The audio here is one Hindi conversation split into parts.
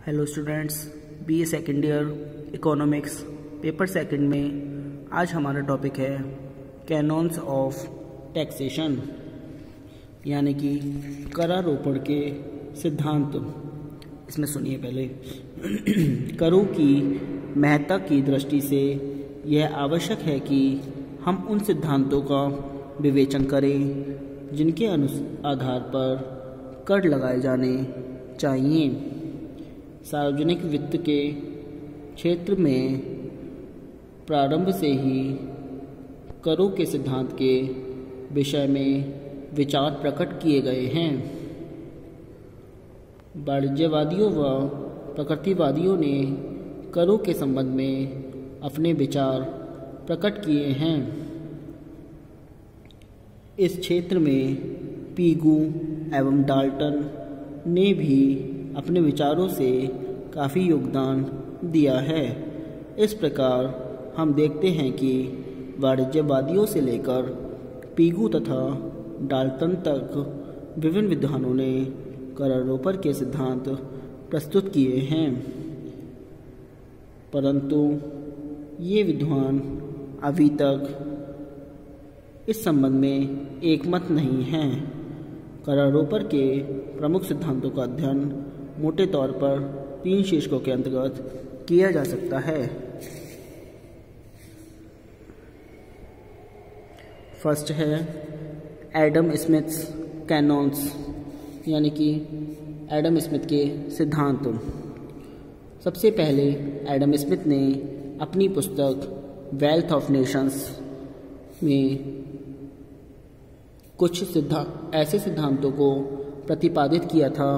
Hello students, BA second year economics paper second में आज हमारा टॉपिक है कैनॉन्स ऑफ टैक्सेशन, यानी कि करारोपण के सिद्धांत। इसमें सुनिए पहले। करों की महत्ता की दृष्टि से यह आवश्यक है कि हम उन सिद्धांतों का विवेचन करें जिनके आधार पर कर लगाए जाने चाहिए। सार्वजनिक वित्त के क्षेत्र में प्रारंभ से ही करों के सिद्धांत के विषय में विचार प्रकट किए गए हैं। वाणिज्यवादियों व प्रकृतिवादियों ने करों के संबंध में अपने विचार प्रकट किए हैं। इस क्षेत्र में पीगू एवं डाल्टन ने भी अपने विचारों से काफ़ी योगदान दिया है। इस प्रकार हम देखते हैं कि वाणिज्यवादियों से लेकर पीगू तथा डाल्टन तक विभिन्न विद्वानों ने करारोपण के सिद्धांत प्रस्तुत किए हैं, परंतु ये विद्वान अभी तक इस संबंध में एकमत नहीं हैं। करारोपण के प्रमुख सिद्धांतों का अध्ययन मोटे तौर पर 3 शीर्षकों के अंतर्गत किया जा सकता है। फर्स्ट है एडम स्मिथ्स कैनॉन्स, यानी कि एडम स्मिथ के सिद्धांत। सबसे पहले एडम स्मिथ ने अपनी पुस्तक वेल्थ ऑफ नेशंस में कुछ ऐसे सिद्धांतों को प्रतिपादित किया था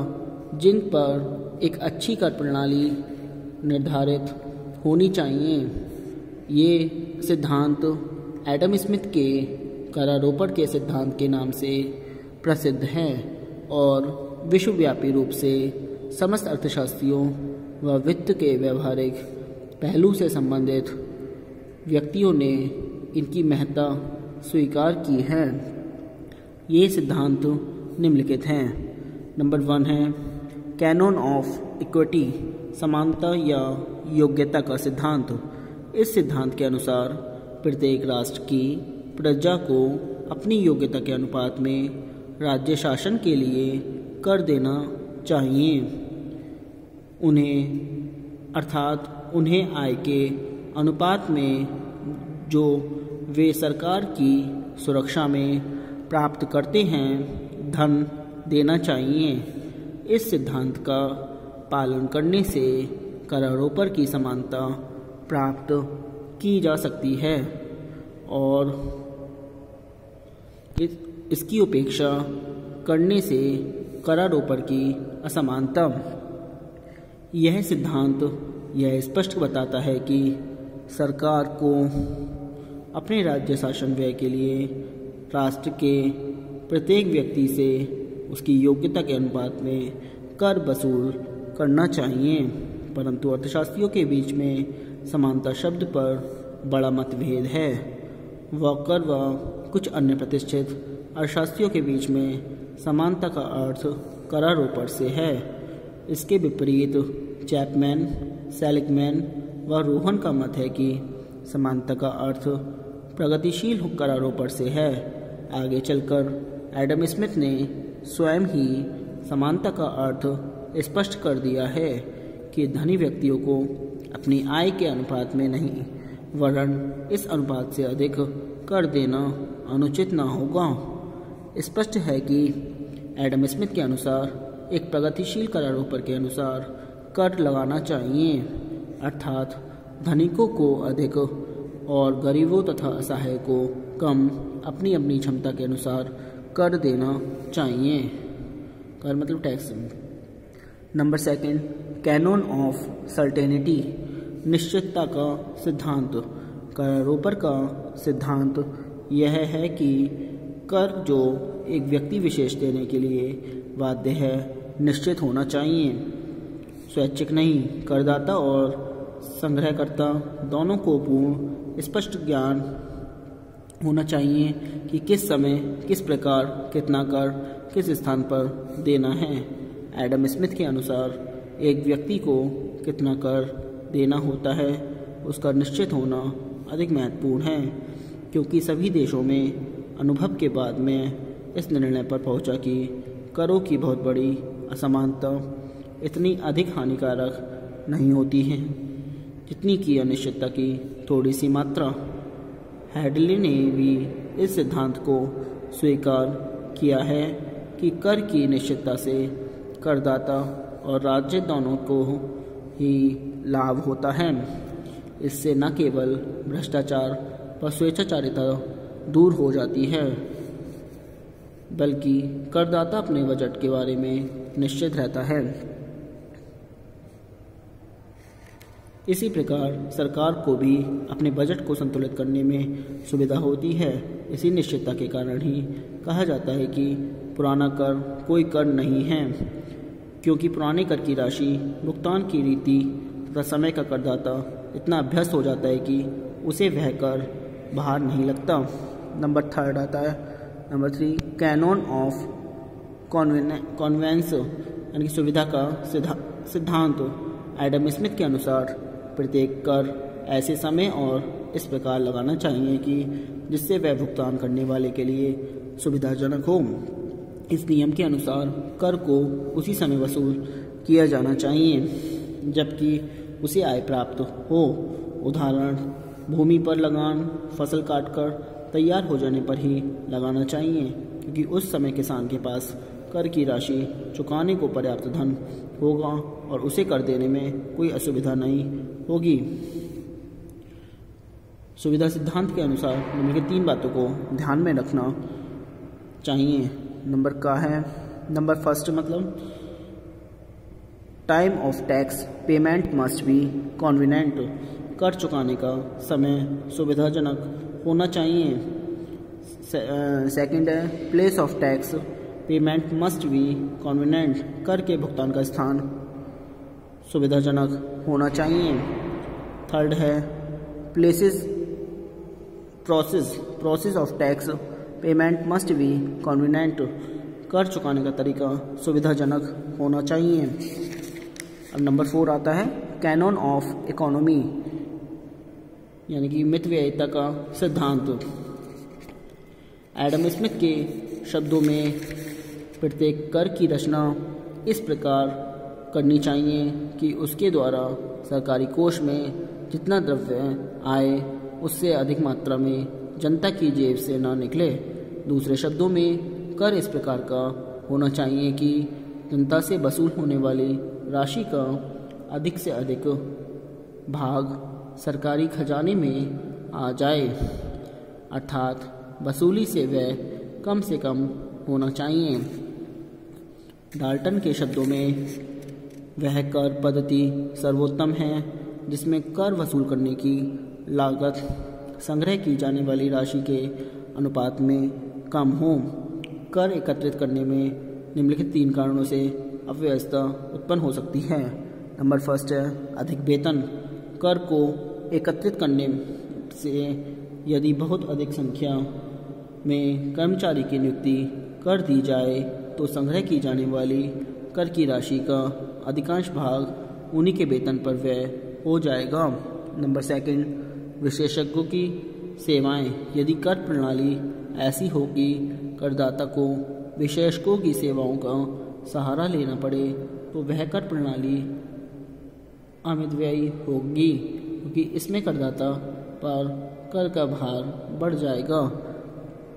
जिन पर एक अच्छी कर प्रणाली निर्धारित होनी चाहिए। ये सिद्धांत एडम स्मिथ के करारोपण के सिद्धांत के नाम से प्रसिद्ध हैं और विश्वव्यापी रूप से समस्त अर्थशास्त्रियों व वित्त के व्यावहारिक पहलू से संबंधित व्यक्तियों ने इनकी महत्ता स्वीकार की है। ये सिद्धांत निम्नलिखित हैं। नंबर 1 है कैनन ऑफ इक्विटी, समानता या योग्यता का सिद्धांत। इस सिद्धांत के अनुसार प्रत्येक राष्ट्र की प्रजा को अपनी योग्यता के अनुपात में राज्य शासन के लिए कर देना चाहिए। उन्हें आय के अनुपात में जो वे सरकार की सुरक्षा में प्राप्त करते हैं धन देना चाहिए। इस सिद्धांत का पालन करने से करारोपण की समानता प्राप्त की जा सकती है और इसकी उपेक्षा करने से करारोपण की असमानता। यह सिद्धांत यह स्पष्ट बताता है कि सरकार को अपने राज्य शासन व्यय के लिए राष्ट्र के प्रत्येक व्यक्ति से उसकी योग्यता के अनुपात में कर वसूल करना चाहिए, परंतु अर्थशास्त्रियों के बीच में समानता शब्द पर बड़ा मतभेद है। वॉकर व कुछ अन्य प्रतिष्ठित अर्थशास्त्रियों के बीच में समानता का अर्थ करारोपण से है। इसके विपरीत चैपमैन, सेलिगमैन व रोहन का मत है कि समानता का अर्थ प्रगतिशील करारोपण से है। आगे चलकर एडम स्मिथ ने स्वयं ही समानता का अर्थ स्पष्ट कर दिया है कि धनी व्यक्तियों को अपनी आय के अनुपात में नहीं वरन इस अनुपात से अधिक कर देना अनुचित न होगा। स्पष्ट है कि एडम स्मिथ के अनुसार एक प्रगतिशील करारोपण के अनुसार कर लगाना चाहिए, अर्थात धनिकों को अधिक और गरीबों तथा असहाय को कम अपनी अपनी क्षमता के अनुसार कर देना चाहिए। कर मतलब tax. Number 2 canon of certainty, निश्चितता का सिद्धांत। करारोपण का सिद्धांत यह है कि कर जो एक व्यक्ति विशेष देने के लिए बाध्य है निश्चित होना चाहिए, स्वैच्छिक नहीं। करदाता और संग्रहकर्ता दोनों को पूर्ण स्पष्ट ज्ञान होना चाहिए कि किस समय किस प्रकार कितना कर किस स्थान पर देना है। एडम स्मिथ के अनुसार एक व्यक्ति को कितना कर देना होता है उसका निश्चित होना अधिक महत्वपूर्ण है, क्योंकि सभी देशों में अनुभव के बाद मैं इस निर्णय पर पहुंचा कि करों की बहुत बड़ी असमानता इतनी अधिक हानिकारक नहीं होती है जितनी कि अनिश्चितता की थोड़ी सी मात्रा। हैडली ने भी इस सिद्धांत को स्वीकार किया है कि कर की निश्चितता से करदाता और राज्य दोनों को ही लाभ होता है। इससे न केवल भ्रष्टाचार व स्वेच्छाचारिता दूर हो जाती है, बल्कि करदाता अपने बजट के बारे में निश्चित रहता है। इसी प्रकार सरकार को भी अपने बजट को संतुलित करने में सुविधा होती है। इसी निश्चितता के कारण ही कहा जाता है कि पुराना कर कोई कर नहीं है, क्योंकि पुराने कर की राशि, भुगतान की रीति तथा समय का करदाता इतना अभ्यस्त हो जाता है कि उसे वह कर बाहर नहीं लगता। नंबर 3 आता है, नंबर 3 कैनन ऑफ कॉन्वेंस यानी कि सुविधा का सिद्धांत। एडम स्मिथ के अनुसार प्रत्येक कर ऐसे समय और इस प्रकार लगाना चाहिए कि जिससे वह भुगतान करने वाले के लिए सुविधाजनक हो। इस नियम के अनुसार कर को उसी समय वसूल किया जाना चाहिए जबकि उसे आय प्राप्त हो। उदाहरण, भूमि पर लगान फसल काटकर तैयार हो जाने पर ही लगाना चाहिए, क्योंकि उस समय किसान के पास कर की राशि चुकाने को पर्याप्त धन होगा और उसे कर देने में कोई असुविधा नहीं होगी। सुविधा सिद्धांत के अनुसार निम्नलिखित 3 बातों को ध्यान में रखना चाहिए। नंबर का है, नंबर 1 मतलब time of tax payment must be convenient. कर चुकाने का समय सुविधाजनक होना चाहिए। सेकंड है place of tax payment must be convenient. कर के भुगतान का स्थान सुविधाजनक होना चाहिए। थर्ड है process of tax payment must be convenient. कर चुकाने का तरीका सुविधाजनक होना चाहिए। अब नंबर 4 आता है कैनन ऑफ इकोनॉमी यानी कि मितव्ययिता का सिद्धांत। एडम स्मिथ के शब्दों में प्रत्येक कर की रचना इस प्रकार करनी चाहिए कि उसके द्वारा सरकारी कोष में जितना द्रव्य आए उससे अधिक मात्रा में जनता की जेब से ना निकले। दूसरे शब्दों में कर इस प्रकार का होना चाहिए कि जनता से वसूल होने वाली राशि का अधिक से अधिक भाग सरकारी खजाने में आ जाए, अर्थात वसूली से वह कम से कम होना चाहिए। डाल्टन के शब्दों में वह कर पद्धति सर्वोत्तम है जिसमें कर वसूल करने की लागत संग्रह की जाने वाली राशि के अनुपात में कम हो। कर एकत्रित करने में निम्नलिखित 3 कारणों से अव्यवस्था उत्पन्न हो सकती है। नंबर 1 है अधिक वेतन। कर को एकत्रित करने से यदि बहुत अधिक संख्या में कर्मचारी की नियुक्ति कर दी जाए तो संग्रह की जाने वाली कर की राशि का अधिकांश भाग उन्हीं के वेतन पर व्यय हो जाएगा। नंबर 2 विशेषज्ञों की सेवाएं। यदि कर प्रणाली ऐसी हो कि करदाता को विशेषज्ञों की सेवाओं का सहारा लेना पड़े तो वह कर प्रणाली अमितव्ययी होगी, क्योंकि इसमें करदाता पर कर का भार बढ़ जाएगा।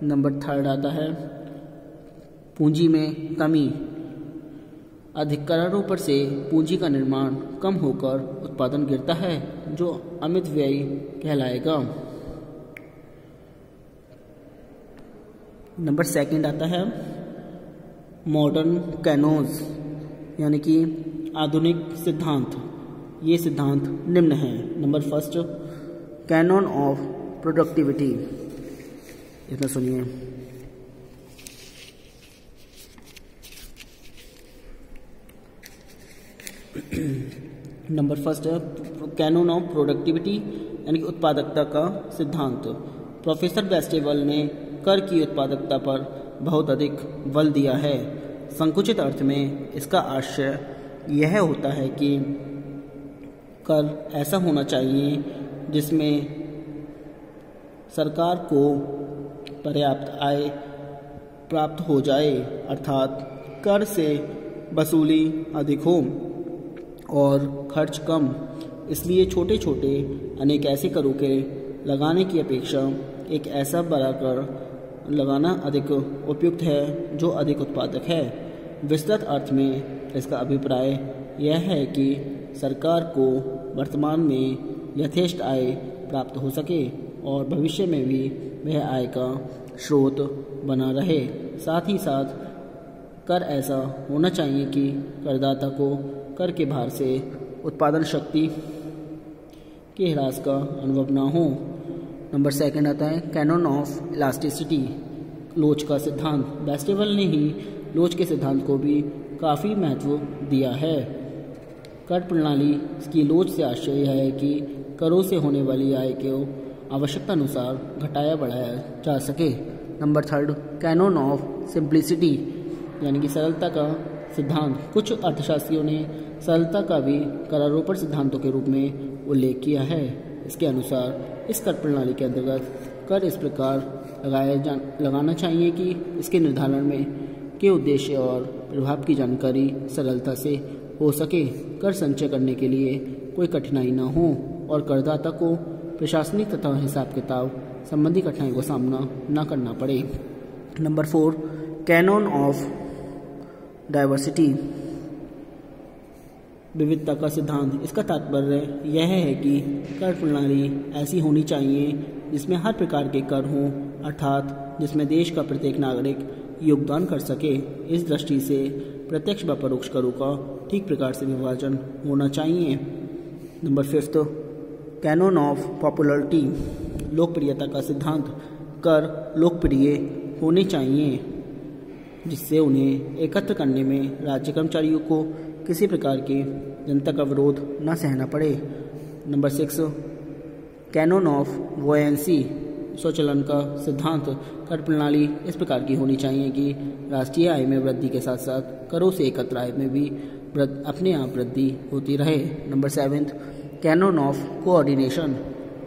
नंबर 3 आता है पूंजी में कमी। अधिक करारोपण से पूंजी का निर्माण कम होकर उत्पादन गिरता है जो अमित व्यय कहलाएगा। नंबर 2 आता है मॉडर्न कैनोज यानी कि आधुनिक सिद्धांत। ये सिद्धांत निम्न है। Number 1 canon of productivity. इसमें सुनिए, नंबर 1 है कैनन ऑफ प्रोडक्टिविटी यानी कि उत्पादकता का सिद्धांत। प्रोफेसर बेस्टेबल ने कर की उत्पादकता पर बहुत अधिक बल दिया है। संकुचित अर्थ में इसका आशय यह होता है कि कर ऐसा होना चाहिए जिसमें सरकार को पर्याप्त आय प्राप्त हो जाए, अर्थात कर से वसूली अधिक हो और खर्च कम। इसलिए छोटे छोटे अनेक ऐसे करों के लगाने की अपेक्षा एक ऐसा बड़ा कर लगाना अधिक उपयुक्त है जो अधिक उत्पादक है। विस्तृत अर्थ में इसका अभिप्राय यह है कि सरकार को वर्तमान में यथेष्ट आय प्राप्त हो सके और भविष्य में भी वह आय का स्रोत बना रहे। साथ ही साथ कर ऐसा होना चाहिए कि करदाता को कर के भार से उत्पादन शक्ति के ह्रास का अनुभव न हो। नंबर 2 आता है कैनन ऑफ इलास्टिसिटी, लोच का सिद्धांत। बेस्टेवल ने ही लोच के सिद्धांत को भी काफ़ी महत्व दिया है। कर प्रणाली की लोच से आशय यह है कि करों से होने वाली आय को आवश्यकता अनुसार घटाया बढ़ाया जा सके। नंबर 3 कैनन ऑफ सिंप्लिसिटी, यानी कि सरलता का सिद्धांत। कुछ अर्थशास्त्रियों ने सरलता का भी करारोपण सिद्धांतों के रूप में उल्लेख किया है। इसके अनुसार इस कर प्रणाली के अंतर्गत कर इस प्रकार लगाना चाहिए कि इसके निर्धारण में के उद्देश्य और प्रभाव की जानकारी सरलता से हो सके, कर संचय करने के लिए कोई कठिनाई न हो और करदाता को प्रशासनिक तथा हिसाब किताब संबंधी कठिनाई का सामना न करना पड़े। नंबर 4 कैनन ऑफ डाइवर्सिटी, विविधता का सिद्धांत। इसका तात्पर्य यह है कि कर प्रणाली ऐसी होनी चाहिए जिसमें हर प्रकार के कर हों, अर्थात जिसमें देश का प्रत्येक नागरिक योगदान कर सके। इस दृष्टि से प्रत्यक्ष व परोक्ष करों का ठीक प्रकार से विभाजन होना चाहिए। नंबर 5 कैनन ऑफ पॉपुलरिटी, लोकप्रियता का सिद्धांत। कर लोकप्रिय होने चाहिए जिससे उन्हें एकत्र करने में राज्य कर्मचारियों को किसी प्रकार की जनता का विरोध न सहना पड़े। नंबर 6 कैनन ऑफ वोयेंसी, स्वचलन का सिद्धांत। कर प्रणाली इस प्रकार की होनी चाहिए कि राष्ट्रीय आय में वृद्धि के साथ साथ करों से एकत्र आय में भी अपने आप वृद्धि होती रहे। नंबर 7 कैनन ऑफ कोऑर्डिनेशन,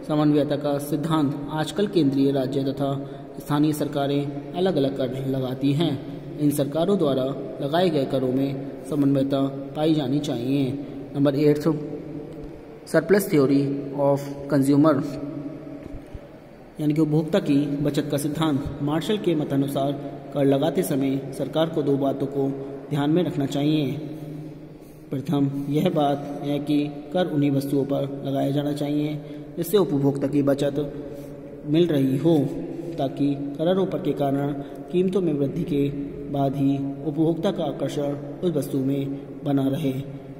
समन्वयता का सिद्धांत। आजकल केंद्रीय, राज्य तथा स्थानीय सरकारें अलग अलग कर लगाती हैं। इन सरकारों द्वारा लगाए गए करों में समन्वयता पाई जानी चाहिए। Number 8 surplus theory of consumer, यानी कि उपभोक्ता की बचत का सिद्धांत। मार्शल के मतानुसार कर लगाते समय सरकार को 2 बातों को ध्यान में रखना चाहिए। प्रथम यह बात है कि कर उन्हीं वस्तुओं पर लगाया जाना चाहिए जिससे उपभोक्ता की बचत मिल रही हो, ताकि करारोपण के कारण कीमतों में वृद्धि के बाद ही उपभोक्ता का आकर्षण उस वस्तु में बना रहे।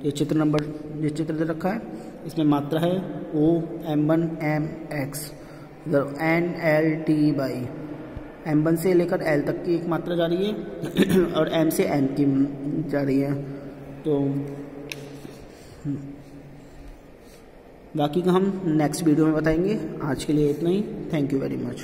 ये चित्र दे रखा है, इसमें मात्रा है OM1MX, NLT बाई M1 से लेकर L तक की एक मात्रा जा रही है और M से N की जा रही है। तो बाकी का हम नेक्स्ट वीडियो में बताएंगे। आज के लिए इतना ही। Thank you very much.